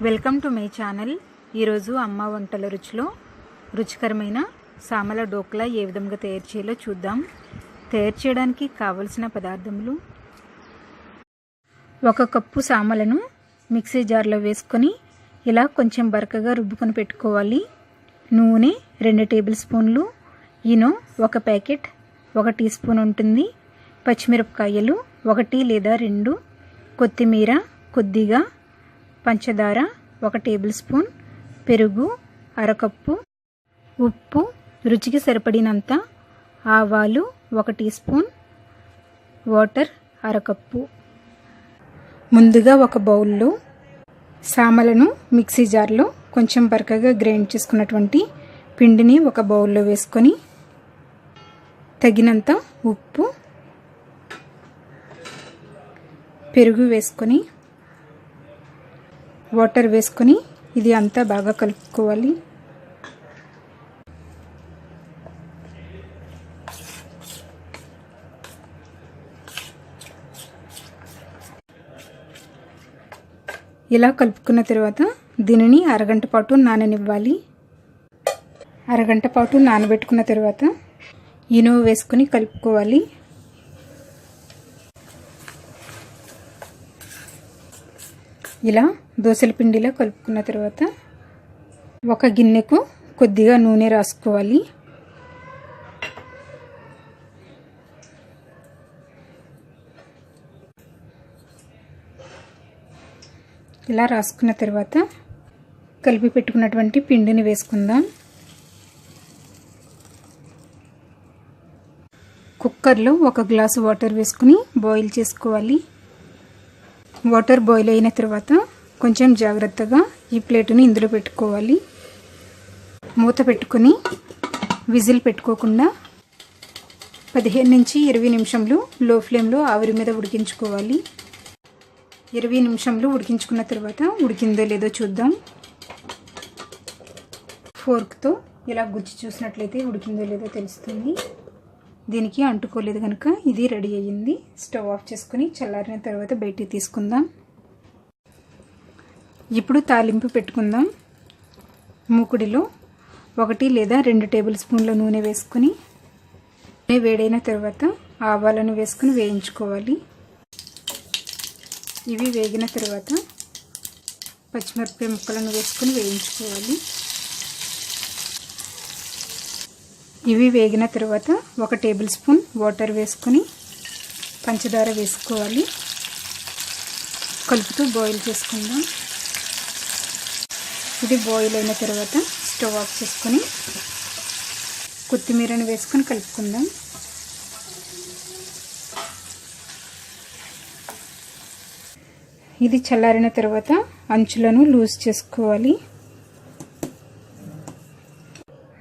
Welcome to my channel. ఈరోజు అమ్మ వంటల రుచిలో రుచికరమైన సామల డోక్లా ఏ విధంగా తయారు చేయాలో చూద్దాం. తయారు చేయడానికి కావలసిన పదార్థములు: 1 కప్పు సామలను మిక్సీ జార్లో వేసుకొని ఇలా కొంచెం బరకగా రుబ్బుకొని పెట్టుకోవాలి. నూనె 2 టేబుల్ స్పూన్లు, ఈనో 1 ప్యాకెట్ 1 టీ స్పూన్ ఉంటుంది, పచ్చిమిరపకాయలు 1 లేదా 2, కొత్తిమీర కొద్దిగా, పంచదార 1 టేబుల్ స్పూన్, పెరుగు 1/2 కప్పు, ఉప్పు రుచికి సరిపడినంత, ఆవాలు 1 టీ స్పూన్, వాటర్ 1/2 కప్పు. ముందుగా ఒక బౌల్లో సామలను మిక్సీ జార్లో కొంచెం బరకగా గ్రైండ్ చేసుకున్నటువంటి పిండిని ఒక బౌల్లో వేసుకొని తగినంత ఉప్పు, పెరుగు వేసుకొని వాటర్ వేసుకొని ఇది అంతా బాగా కలుపుకోవాలి. ఇలా కలుపుకున్న తర్వాత దీనిని అరగంట పాటు నాననివ్వాలి. అరగంట పాటు నానబెట్టుకున్న తర్వాత ఈనో వేసుకొని కలుపుకోవాలి. ఇలా దోసల పిండిలో కలుపుకున్న తర్వాత ఒక గిన్నెకు కొద్దిగా నూనె రాసుకోవాలి. ఇలా రాసుకున్న తర్వాత కలిపి పెట్టుకున్నటువంటి పిండిని వేసుకుందాం. కుక్కర్లో 1 గ్లాసు వాటర్ వేసుకుని బాయిల్ చేసుకోవాలి. వాటర్ బాయిల్ అయిన తర్వాత కొంచెం జాగ్రత్తగా ఈ ప్లేటుని ఇందులో పెట్టుకోవాలి. మూత పెట్టుకొని విజిల్ పెట్టుకోకుండా 15 నుంచి 20 నిమిషాలు లో ఫ్లేమ్లో ఆవిరి మీద ఉడికించుకోవాలి. 20 నిమిషాలు ఉడికించుకున్న తర్వాత ఉడికిందో లేదో చూద్దాం. ఫోర్క్తో ఇలా గుచ్చి చూసినట్లయితే ఉడికిందో లేదో తెలుస్తుంది. దీనికి అంటుకోలేదు కనుక ఇది రెడీ అయ్యింది. స్టవ్ ఆఫ్ చేసుకుని చల్లారిన తర్వాత బయటికి తీసుకుందాం. ఇప్పుడు తాలింపు పెట్టుకుందాం. మూకుడిలో 1 లేదా 2 టేబుల్ స్పూన్ల నూనె వేసుకుని నూనె వేడైన తర్వాత ఆవాలను వేసుకుని వేయించుకోవాలి. ఇవి వేగిన తర్వాత పచ్చిమిరపకాయ ముక్కలను వేసుకుని వేయించుకోవాలి. ఇవి వేగిన తర్వాత 1 టేబుల్ స్పూన్ వాటర్ వేసుకొని పంచదార వేసుకోవాలి. కలుపుతూ బాయిల్ చేసుకుందాం. ఇది బాయిల్ అయిన తర్వాత స్టవ్ ఆఫ్ చేసుకొని కొత్తిమీరను వేసుకొని కలుపుకుందాం. ఇది చల్లారిన తర్వాత అంచులను లూజ్ చేసుకోవాలి.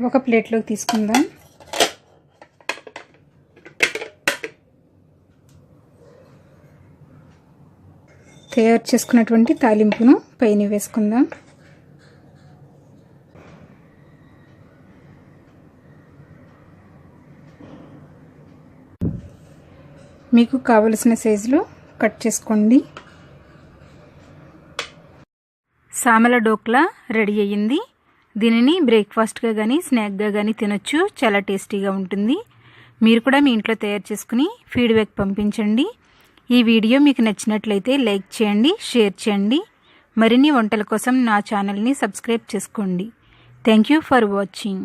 ఒక ప్లేట్లోకి తీసుకుందాం. తయారు చేసుకున్నటువంటి తాలింపును పైన వేసుకుందాం. మీకు కావలసిన సైజులో కట్ చేసుకోండి. సామల డోక్లా రెడీ అయ్యింది. దీనిని బ్రేక్ఫాస్ట్గా కానీ స్నాక్గా కానీ తినొచ్చు. చాలా టేస్టీగా ఉంటుంది. మీరు కూడా మీ ఇంట్లో తయారు చేసుకుని ఫీడ్బ్యాక్ పంపించండి. ఈ వీడియో మీకు నచ్చినట్లయితే లైక్ చేయండి, షేర్ చేయండి. మరిన్ని వంటల కోసం నా ఛానల్ని సబ్స్క్రైబ్ చేసుకోండి. Thank you for watching.